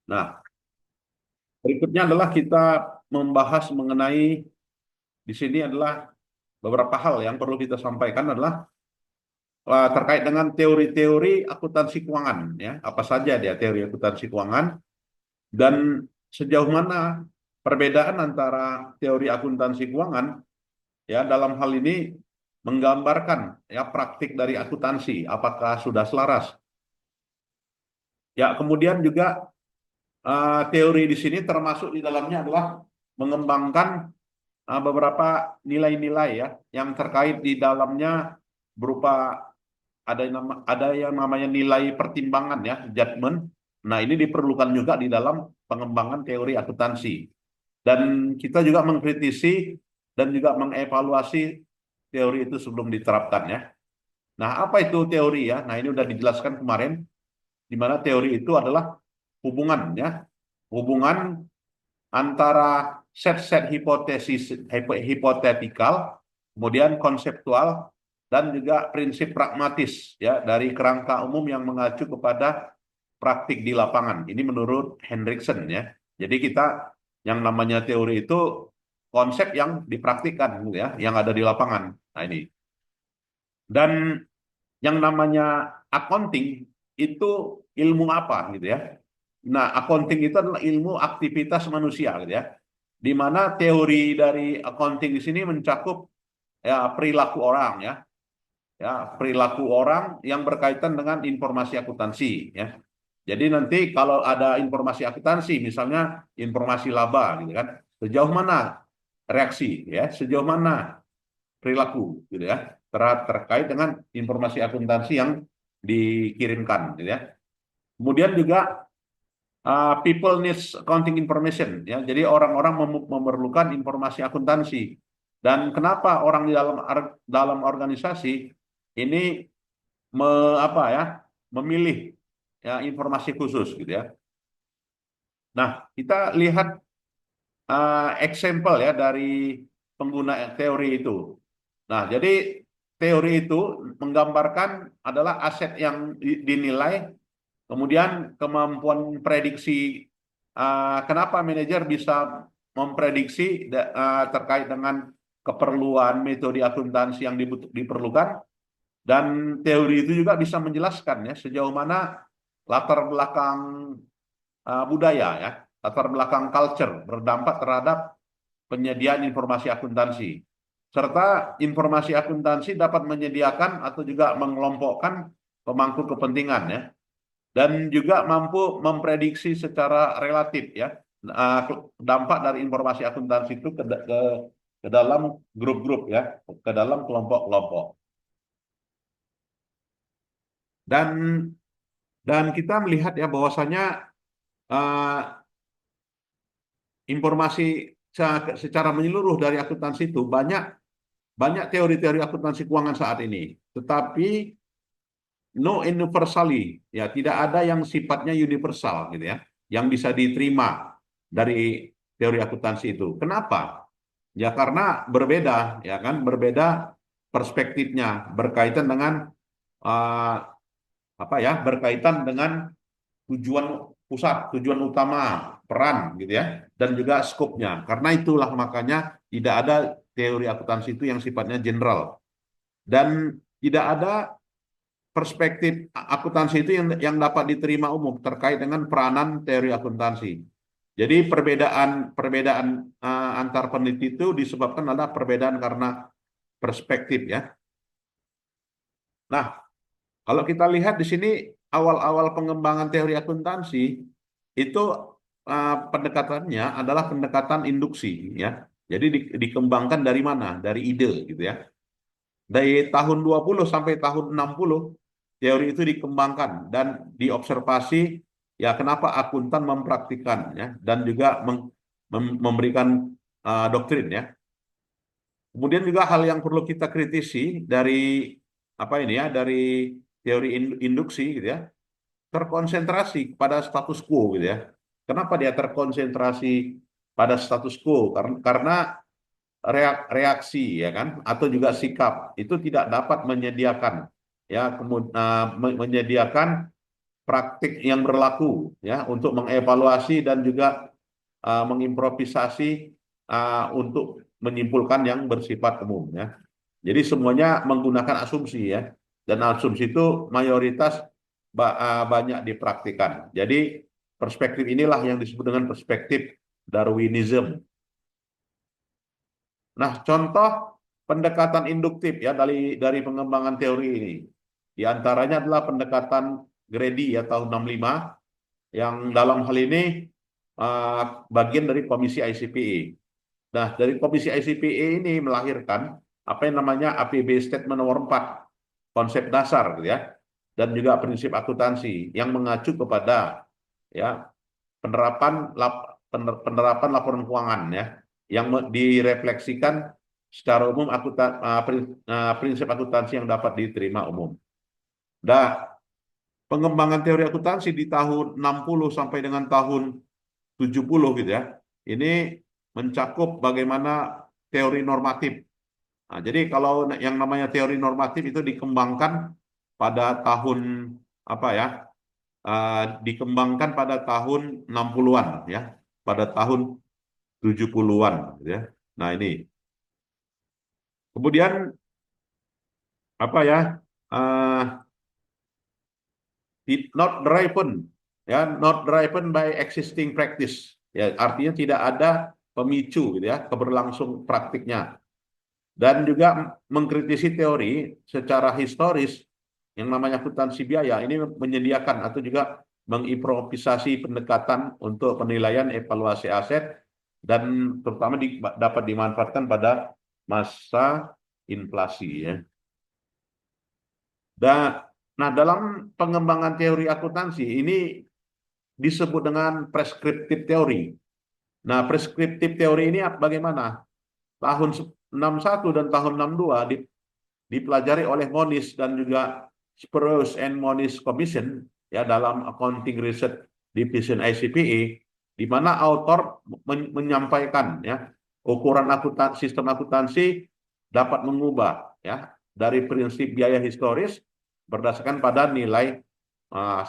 Nah, berikutnya adalah kita membahas mengenai di sini adalah beberapa hal yang perlu kita sampaikan adalah terkait dengan teori-teori akuntansi keuangan ya. Apa saja dia teori akuntansi keuangan dan sejauh mana perbedaan antara teori akuntansi keuangan ya dalam hal ini menggambarkan ya praktik dari akuntansi apakah sudah selaras. Ya, kemudian juga teori di sini termasuk di dalamnya adalah mengembangkan beberapa nilai-nilai ya yang terkait di dalamnya berupa ada yang namanya nilai pertimbangan ya, judgment. Nah, ini diperlukan juga di dalam pengembangan teori akuntansi. Dan kita juga mengkritisi dan juga mengevaluasi teori itu sebelum diterapkan ya. Nah, apa itu teori ya? Nah, ini sudah dijelaskan kemarin di mana teori itu adalah hubungan ya, hubungan antara set-set hipotesis hipotetikal, kemudian konseptual dan juga prinsip pragmatis ya dari kerangka umum yang mengacu kepada praktik di lapangan. Ini menurut Hendriksen ya. Jadi kita yang namanya teori itu konsep yang dipraktikkan ya, yang ada di lapangan. Nah, ini. Dan yang namanya accounting itu ilmu apa gitu ya. Nah, accounting itu adalah ilmu aktivitas manusia gitu ya. Di mana teori dari accounting di sini mencakup ya perilaku orang ya. Ya, perilaku orang yang berkaitan dengan informasi akuntansi ya. Jadi nanti kalau ada informasi akuntansi misalnya informasi laba gitu kan. Sejauh mana reaksi ya, sejauh mana perilaku gitu ya terkait dengan informasi akuntansi yang dikirimkan gitu ya. Kemudian juga people needs accounting information ya. Jadi orang-orang memerlukan informasi akuntansi. Dan kenapa orang di dalam organisasi ini apa ya memilih ya informasi khusus gitu ya. Nah, kita lihat example ya dari pengguna teori itu. Nah, jadi teori itu menggambarkan adalah aset yang dinilai, kemudian kemampuan prediksi. Kenapa manajer bisa memprediksi terkait dengan keperluan metode akuntansi yang diperlukan, dan teori itu juga bisa menjelaskan ya sejauh mana latar belakang budaya ya, latar belakang culture berdampak terhadap penyediaan informasi akuntansi. Serta informasi akuntansi dapat menyediakan atau juga mengelompokkan pemangku kepentingan ya. Dan juga mampu memprediksi secara relatif ya dampak dari informasi akuntansi itu ke dalam grup-grup ya, ke dalam kelompok-kelompok. Dan kita melihat ya bahwasanya uh, informasi secara menyeluruh dari akuntansi itu banyak teori-teori akuntansi keuangan saat ini, tetapi no universally ya tidak ada yang sifatnya universal gitu ya, yang bisa diterima dari teori akuntansi itu. Kenapa? Ya karena berbeda ya kan, berbeda perspektifnya berkaitan dengan uh, apa ya, berkaitan dengan tujuan pusat, tujuan utama, peran gitu ya, dan juga skopnya. Karena itulah makanya tidak ada teori akuntansi itu yang sifatnya general dan tidak ada perspektif akuntansi itu yang dapat diterima umum terkait dengan peranan teori akuntansi. Jadi perbedaan antar peneliti itu disebabkan adalah perbedaan karena perspektif ya. Nah, kalau kita lihat di sini awal-awal pengembangan teori akuntansi itu pendekatannya adalah pendekatan induksi ya. Jadi dikembangkan dari mana? Dari ide gitu ya. Dari tahun 20 sampai tahun 60 teori itu dikembangkan dan diobservasi ya kenapa akuntan mempraktikkan ya dan juga memberikan doktrin ya. Kemudian juga hal yang perlu kita kritisi dari apa ini ya, dari teori induksi gitu ya, terkonsentrasi pada status quo gitu ya. Kenapa dia terkonsentrasi pada status quo? Karena reaksi ya kan atau juga sikap itu tidak dapat menyediakan ya kemudian menyediakan praktik yang berlaku ya untuk mengevaluasi dan juga mengimprovisasi untuk menyimpulkan yang bersifat umum ya. Jadi semuanya menggunakan asumsi ya, dan asumsi itu mayoritas banyak dipraktikkan. Jadi perspektif inilah yang disebut dengan perspektif Darwinism. Nah, contoh pendekatan induktif ya dari pengembangan teori ini. Di antaranya adalah pendekatan Grady ya tahun 65 yang dalam hal ini bagian dari komisi ICPE. Nah, dari komisi ICPE ini melahirkan apa yang namanya APB Statement nomor 4, konsep dasar gitu ya, dan juga prinsip akuntansi yang mengacu kepada ya penerapan laporan keuangan ya yang direfleksikan secara umum prinsip akuntansi yang dapat diterima umum. Nah, pengembangan teori akuntansi di tahun 60 sampai dengan tahun 70 gitu ya. Ini mencakup bagaimana teori normatif. Nah, jadi kalau yang namanya teori normatif itu dikembangkan pada tahun apa ya? Dikembangkan pada tahun 60-an ya, pada tahun 70-an gitu ya. Nah, ini. Kemudian apa ya? Uh, not driven ya, not driven by existing practice. Ya, artinya tidak ada pemicu gitu ya, keberlangsung praktiknya. Dan juga mengkritisi teori secara historis yang namanya akuntansi biaya ini menyediakan atau juga mengimprovisasi pendekatan untuk penilaian evaluasi aset dan terutama dapat dimanfaatkan pada masa inflasi ya. Nah, dalam pengembangan teori akuntansi ini disebut dengan preskriptif teori. Nah, preskriptif teori ini bagaimana? Tahun 61 dan tahun 62 dipelajari oleh Moniz dan juga Spruce and Moniz Commission ya dalam Accounting Research Division ICPE, di mana author menyampaikan ya ukuran sistem akuntansi dapat mengubah ya dari prinsip biaya historis berdasarkan pada nilai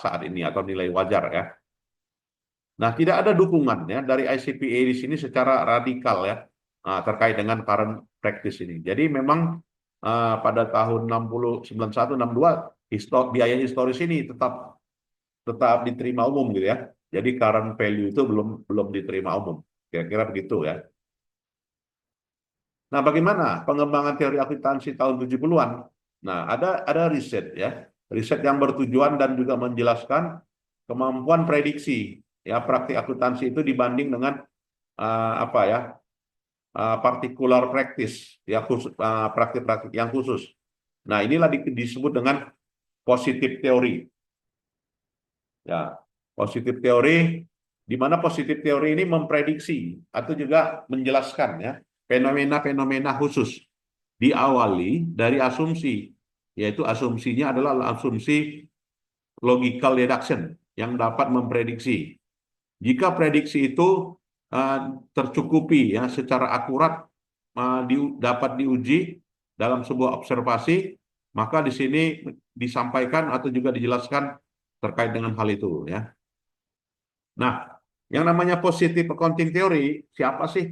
saat ini atau nilai wajar ya. Nah, tidak ada dukungan ya dari ICPA di sini secara radikal ya terkait dengan current practice ini. Jadi memang pada tahun 91 62 biaya historis ini tetap diterima umum gitu ya. Jadi current value itu belum diterima umum. Kira-kira begitu ya. Nah, bagaimana pengembangan teori akuntansi tahun 70-an? Nah, ada riset ya. Riset yang bertujuan dan juga menjelaskan kemampuan prediksi ya praktik akuntansi itu dibanding dengan apa ya particular practice ya khusus praktik-praktik yang khusus. Nah, inilah disebut dengan positif teori. Ya, positif teori di mana positif teori ini memprediksi atau juga menjelaskan ya fenomena-fenomena khusus diawali dari asumsi, yaitu asumsinya adalah asumsi logical deduction yang dapat memprediksi. Jika prediksi itu tercukupi ya secara akurat dapat diuji dalam sebuah observasi, maka di sini disampaikan atau juga dijelaskan terkait dengan hal itu ya. Nah, yang namanya positive accounting theory, siapa sih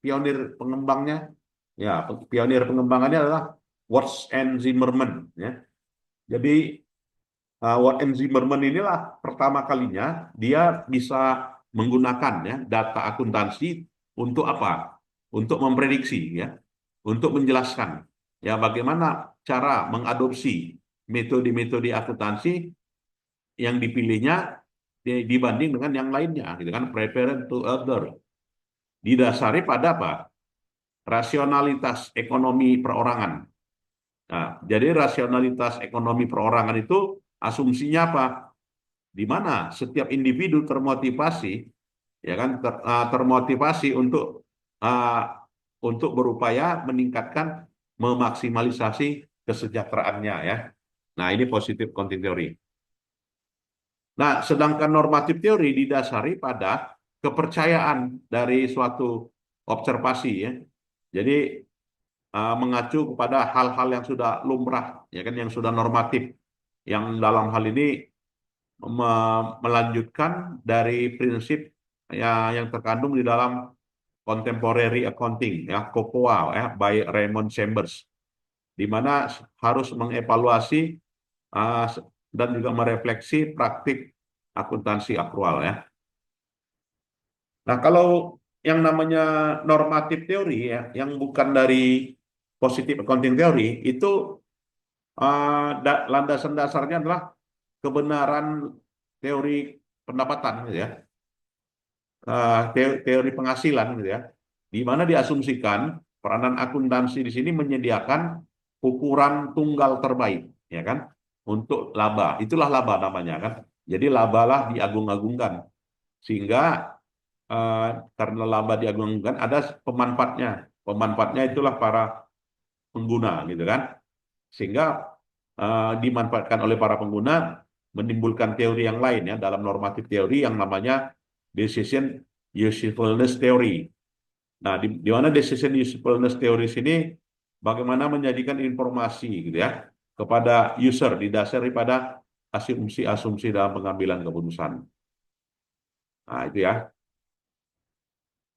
pionir pengembangnya? Ya, pionir pengembangannya adalah Watts and Zimmerman ya. Jadi Watt and Zimmerman inilah pertama kalinya dia bisa menggunakan ya data akuntansi untuk apa? Untuk memprediksi ya, untuk menjelaskan ya bagaimana cara mengadopsi metode-metode akuntansi yang dipilihnya dibanding dengan yang lainnya, gitu kan? Preference to other. Didasari pada apa? Rasionalitas ekonomi perorangan. Nah, jadi rasionalitas ekonomi perorangan itu asumsinya apa? Di mana setiap individu termotivasi, ya kan, termotivasi untuk berupaya meningkatkan, memaksimalisasi kesejahteraannya ya. Nah, ini positif accounting theory. Nah, sedangkan normatif teori didasari pada kepercayaan dari suatu observasi ya. Jadi mengacu kepada hal-hal yang sudah lumrah ya kan, yang sudah normatif, yang dalam hal ini melanjutkan dari prinsip yang terkandung di dalam Contemporary Accounting, ya, COCOA, ya, by Raymond Chambers, di mana harus mengevaluasi uh, dan juga merefleksi praktik akuntansi akrual, ya. Nah, kalau yang namanya normatif teori, ya, yang bukan dari positive accounting teori, itu landasan dasarnya adalah kebenaran teori pendapatan, gitu ya, teori penghasilan, gitu ya, di mana diasumsikan peranan akuntansi di sini menyediakan ukuran tunggal terbaik, ya kan, untuk laba. Itulah laba namanya kan. Jadi labalah diagung-agungkan, sehingga eh, karena laba diagung-agungkan ada pemanfaatnya. Pemanfaatnya itulah para pengguna, gitu kan, sehingga dimanfaatkan oleh para pengguna, menimbulkan teori yang lain, ya, dalam normatif teori yang namanya decision usefulness theory. Nah, di mana decision usefulness theory sini bagaimana menjadikan informasi, gitu ya, kepada user didasari pada asumsi-asumsi dalam pengambilan keputusan. Nah, itu ya.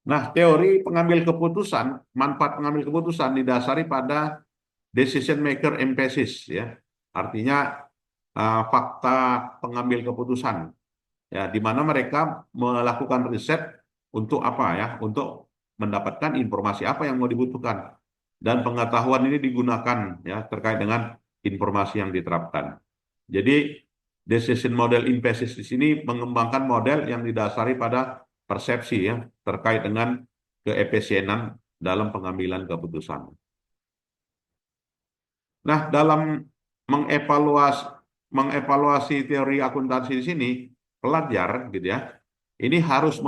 Nah, teori pengambil keputusan, manfaat pengambil keputusan didasari pada decision maker emphasis, ya. Artinya fakta pengambil keputusan, ya, di mana mereka melakukan riset untuk apa, ya, untuk mendapatkan informasi apa yang mau dibutuhkan, dan pengetahuan ini digunakan, ya, terkait dengan informasi yang diterapkan. Jadi decision model emphasis di sini mengembangkan model yang didasari pada persepsi, ya, terkait dengan keefisienan dalam pengambilan keputusan. Nah, dalam mengevaluasi mengevaluasi teori akuntansi di sini, pelajar, gitu ya, ini harus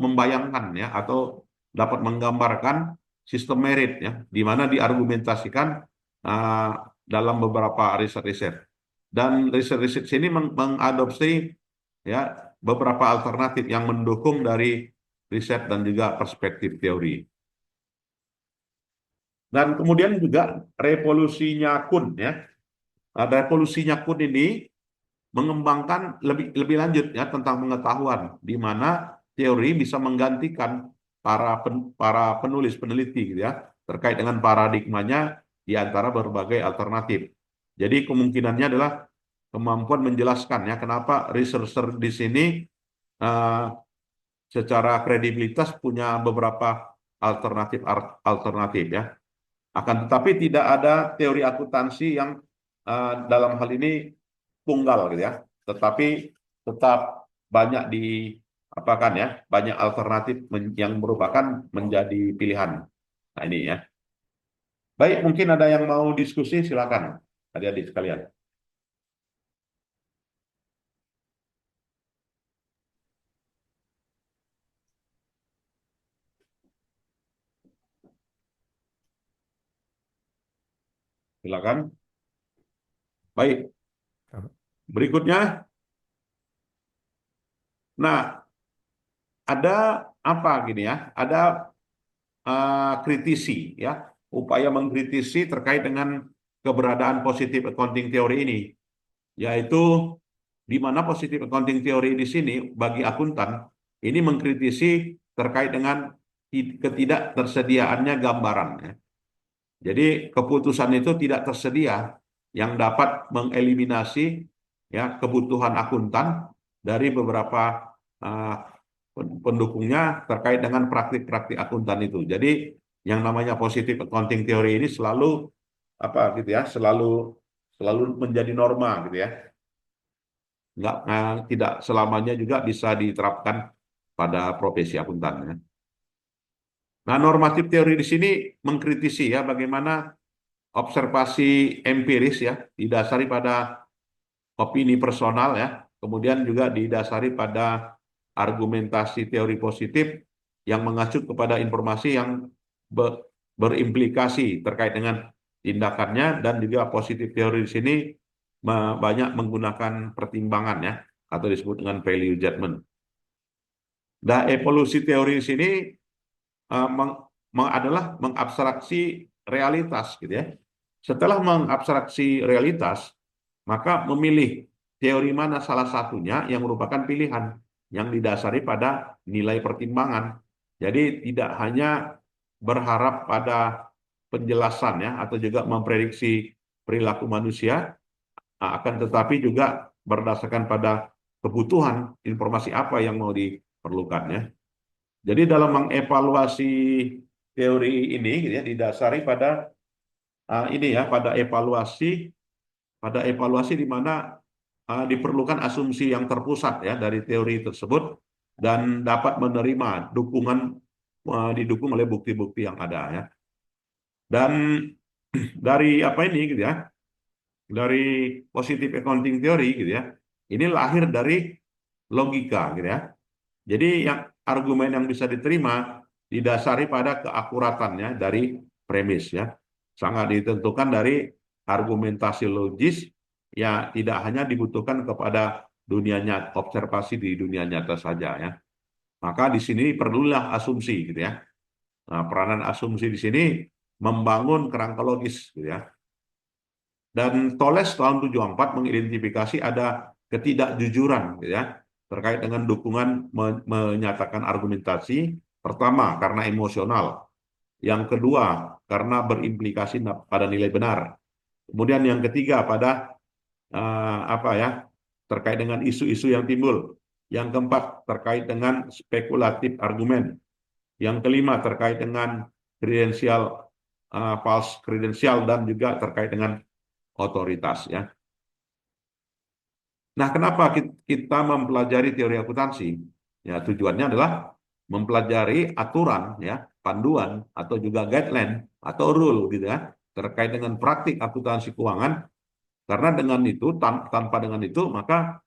membayangkan, ya, atau dapat menggambarkan sistem merit, ya, di mana diargumentasikan uh, dalam beberapa riset-riset. Dan riset-riset sini mengadopsi, ya, beberapa alternatif yang mendukung dari riset dan juga perspektif teori. Dan kemudian juga revolusinya Kuhn, ya. Nah, revolusinya Kuhn ini mengembangkan lebih lebih lanjut, ya, tentang pengetahuan, di mana teori bisa menggantikan para penulis peneliti, gitu ya, terkait dengan paradigmanya di antara berbagai alternatif. Jadi kemungkinannya adalah kemampuan menjelaskan, ya, kenapa researcher di sini uh, secara kredibilitas punya beberapa alternatif alternatif, ya. Akan tetapi tidak ada teori akuntansi yang dalam hal ini tunggal, gitu ya, tetapi tetap banyak di apa kan, ya, banyak alternatif yang merupakan menjadi pilihan. Nah, ini, ya. Baik, mungkin ada yang mau diskusi, silakan adik-adik sekalian. Silakan. Baik, berikutnya. Nah, ada apa gini, ya? Ada kritisi, ya, upaya mengkritisi terkait dengan keberadaan positive accounting theory ini, yaitu di mana positive accounting theory di sini bagi akuntan ini mengkritisi terkait dengan ketidaktersediaannya gambaran, ya. Jadi keputusan itu tidak tersedia yang dapat mengeliminasi, ya, kebutuhan akuntan dari beberapa uh, pendukungnya terkait dengan praktik-praktik akuntan itu. Jadi yang namanya positive accounting theory ini selalu apa, gitu ya, selalu selalu menjadi norma, gitu ya. Tidak selamanya juga bisa diterapkan pada profesi akuntan, ya. Nah, normatif teori di sini mengkritisi, ya, bagaimana observasi empiris, ya, didasari pada opini personal, ya, kemudian juga didasari pada argumentasi teori positif yang mengacu kepada informasi yang berimplikasi terkait dengan tindakannya, dan juga positif teori di sini banyak menggunakan pertimbangan, ya, atau disebut dengan value judgment. Nah, evolusi teori di sini adalah mengabstraksi realitas, gitu ya. Setelah mengabstraksi realitas, maka memilih teori mana salah satunya yang merupakan pilihan yang didasari pada nilai pertimbangan. Jadi tidak hanya berharap pada penjelasan ya atau juga memprediksi perilaku manusia, akan tetapi juga berdasarkan pada kebutuhan informasi apa yang mau diperlukan ya. Jadi dalam mengevaluasi teori ini gitu ya didasari pada ini ya pada evaluasi di mana diperlukan asumsi yang terpusat ya dari teori tersebut dan dapat menerima didukung oleh bukti-bukti yang ada ya. Dan dari apa ini gitu ya, dari positive accounting theory gitu ya, ini lahir dari logika gitu ya. Jadi yang argumen yang bisa diterima didasari pada keakuratannya dari premis ya. Sangat ditentukan dari argumentasi logis ya tidak hanya dibutuhkan kepada dunia nyata, observasi di dunia nyata saja ya. Maka di sini perlulah asumsi gitu ya. Nah, peranan asumsi di sini membangun kerangka logis gitu ya. Dan Toles tahun 74 mengidentifikasi ada ketidakjujuran gitu ya, terkait dengan dukungan menyatakan argumentasi. Pertama, karena emosional. Yang kedua, karena berimplikasi pada nilai benar. Kemudian yang ketiga pada apa ya, terkait dengan isu-isu yang timbul. Yang keempat, terkait dengan spekulatif argumen. Yang kelima, terkait dengan kredensial false kredensial dan juga terkait dengan otoritas ya. Nah, kenapa kita mempelajari teori akuntansi? Ya, tujuannya adalah mempelajari aturan ya, panduan atau juga guideline atau rule gitu ya, terkait dengan praktik akuntansi keuangan. Karena dengan itu tanpa dengan itu maka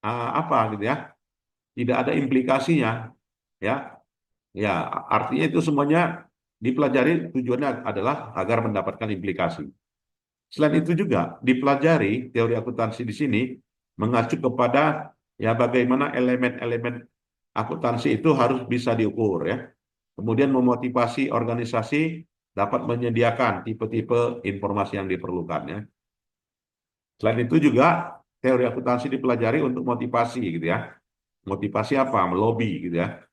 apa gitu ya, tidak ada implikasinya ya. Ya, artinya itu semuanya dipelajari tujuannya adalah agar mendapatkan implikasi. Selain itu juga dipelajari teori akuntansi di sini mengacu kepada ya bagaimana elemen-elemen akuntansi itu harus bisa diukur ya. Kemudian memotivasi organisasi dapat menyediakan tipe-tipe informasi yang diperlukan ya. Selain itu juga teori akuntansi dipelajari untuk motivasi gitu ya. Motivasi apa? Melobi gitu ya.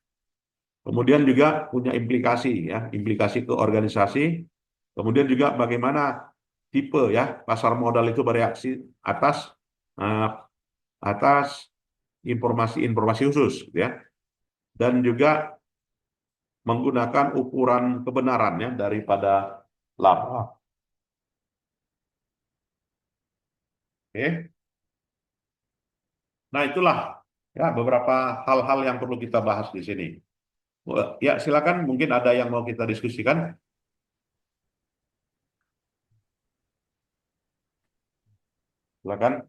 Kemudian juga punya implikasi ya, implikasi ke organisasi. Kemudian juga bagaimana tipe ya pasar modal itu bereaksi atas eh, atas informasi-informasi khusus gitu ya. Dan juga menggunakan ukuran kebenarannya daripada laba. Oke. Nah, itulah ya beberapa hal-hal yang perlu kita bahas di sini. Ya, silakan mungkin ada yang mau kita diskusikan. Silakan.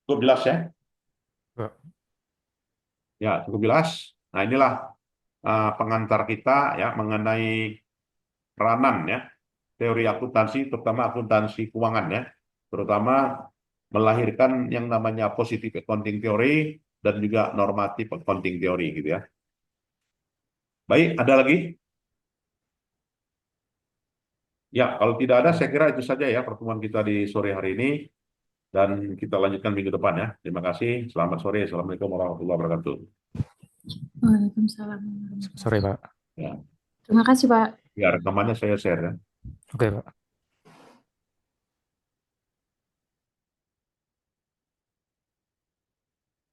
Cukup jelas ya? Pak. Ya, cukup jelas. Nah, inilah pengantar kita ya mengenai peranan ya teori akuntansi, terutama akuntansi keuangan ya, terutama melahirkan yang namanya positive accounting theory dan juga normative accounting theory gitu ya. Baik, ada lagi? Ya, kalau tidak ada, saya kira itu saja ya pertemuan kita di sore hari ini dan kita lanjutkan minggu depan ya. Terima kasih. Selamat sore. Assalamualaikum warahmatullahi wabarakatuh. Waalaikumsalam. Sore, Pak. Ya, Terima kasih, Pak. ya rekamannya saya share ya. Oke, Pak.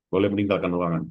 Boleh meninggalkan ruangan.